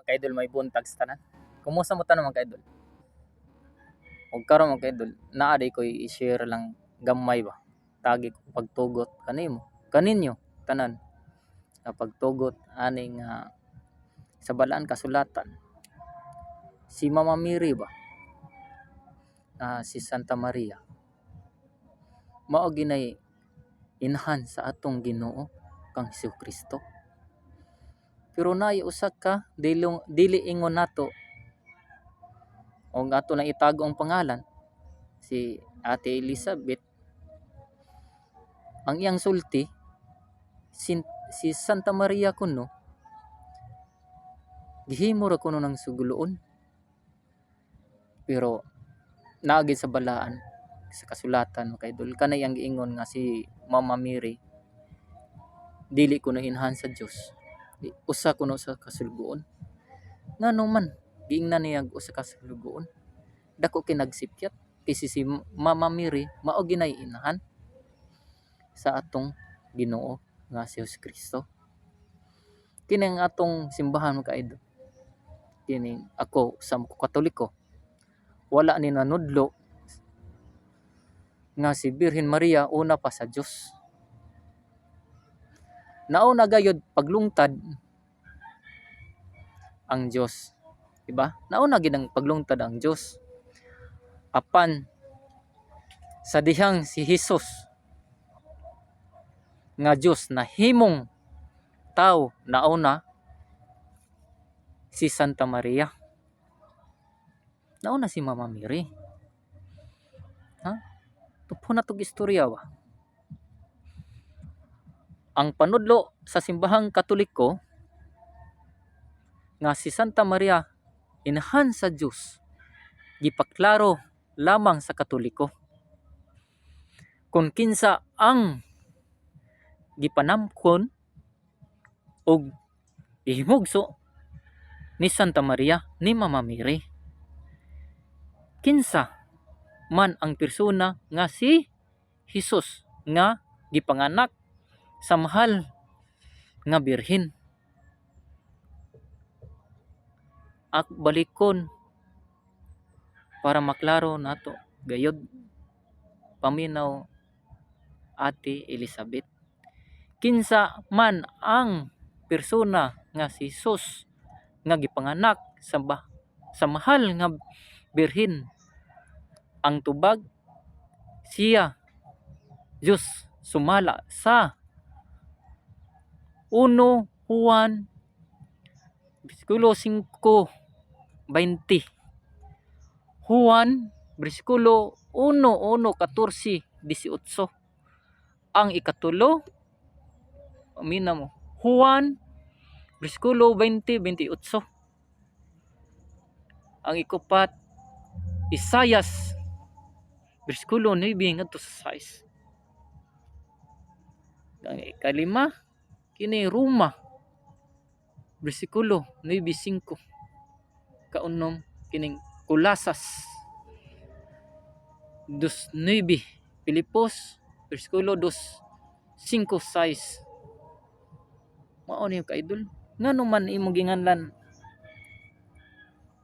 mga idol, may buntag sa tanan. Kumusta mo tanan mga idol? Ug karon mga idol, naa day koy i-share lang gamay ba. Tagi ko pagtugot kanimo, kaninyo tanan nga pagtugot aning sa balaan kasulatan. Si Mama Mary ba, si Santa Maria, mao ginay inhan sa atong Ginoo kang Hesukristo. Pero naay usa ka dili ingon nato o ato lang itago ang pangalan, si Ate Elizabeth. Ang iyang sulti si Santa Maria kuno gihimo ra kuno ng suguloon. Pero naagi sa balaan sa kasulatan mga idol, kanay ang giingon nga si Mama Mary dili kuno inhan sa Dios, usa kuno sa kasulugoon. Ngano man giingnan niya usa ka kasulugoon, dako kay nagsipyat kasi si Mama Mary mao ginay inahan sa atong Ginoo nga si Jesucristo. Kini ang atong simbahan mga idol. Kini ako sa Katoliko, wala ni nanudlo nga si Birhen Maria una pa sa Dios. Nauna gayud paglungtad ang Dios, diba? Nauna gid ang paglungtad ang Dios. Apan sa dihang si Hesus nga Dios na himong tao, nauna si Santa Maria. Nauna si Mama Mary. Tupo na tog istorya ba. Ang panudlo sa simbahang Katoliko nga si Santa Maria inahan sa Dios gipaklaro lamang sa Katoliko. Kung kinsa ang gipanamkon og ihimugso ni Santa Maria ni Mama Mary, kinsa man ang persona nga si Hesus nga gipanganak sa mahal nga birhen. Balikon para maklaro nato gayud paminaw Ate Elizabeth, kinsa man ang persona nga si Hesus nga gipanganak sa mahal nga birhen, ang tubag siya Dios sumala sa 1 Juan bersikulo 5:20. Juan bersikulo 1:14-18. Ang ikatulo, amina mo, Juan bersikulo 20:28. Ang ikupat, Isaias bersikulo 9 ngadto sa 6. Ang ikalima, kini Roma bersikulo 9:5. Kaunom kining Kulasas 2:9, Pilipos bersikulo 2:5-6. Mao ni ka-idol. Ngano man imong ginganlan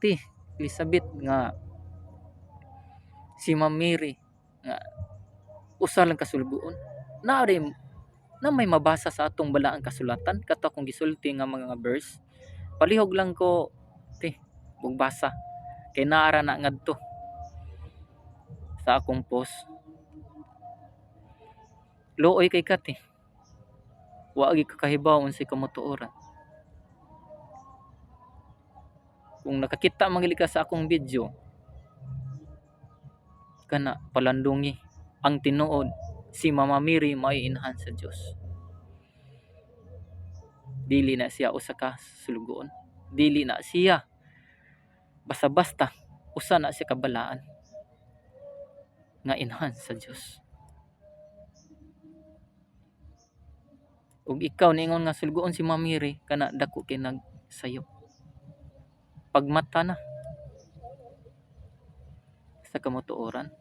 ti Elizabeth nga si Ma'am Mary nga usa lang kasulugoon? Naari na may mabasa sa atong balaang kasulatan kato akong gisulti nga mga verse. Palihog lang ko magbasa kay naara na ngadto sa akong post. Looy kay kat wa gyud kakahibaw unsay kamotuoran. Kung nakakita man ka sa akong video, kana palandungi ang tinuod si Mama Mary may inhan sa Dios. Dili na siya usa ka sulugoon, dili na siya basta-basta, usa na siya kabalaan nga inhan sa Dios. Ug ikaw niingon nga sulugoon si Mama Mary, kana dako kay nagsayo pagmata na sa kamotuoran.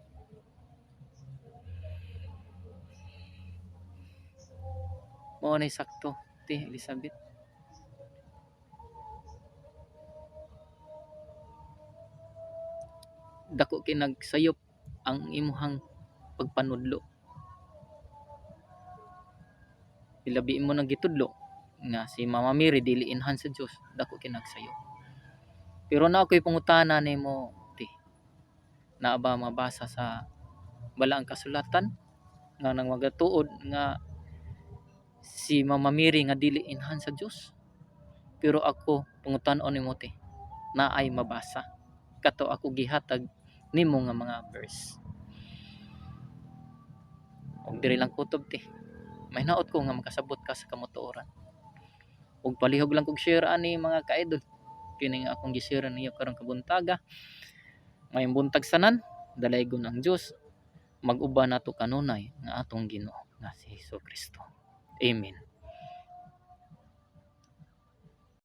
Mao nay sakto ti Elizabeth. dako kay nagsayop ang imuhang pagpanudlo. Ilabi mo nang gitudlo nga si Mama Mary dili inhan sa Dios, dako kay nagsayop. Pero na ako'y pangutana nimo ti, naa ba mabasa sa balaang kasulatan nga nang magatuod nga si Mama Mary nga dili inhan sa Dios? Pero ako pangutan-on nimo ti, naay mabasa. Kato ako gihatag nimo nga mga verse. Og diri lang kutob ti. May naot ko nga makasabot ka sa kamotuoran. Ug palihog lang kog share ani mga ka-idol. Kini nga akong gi-share ninyo karong kabuntaga. Mayong buntag sanan, dalaygon ang Dios. Mag-uban nato kanunay nga atong Ginoo nga si Hesus Kristo. Amen.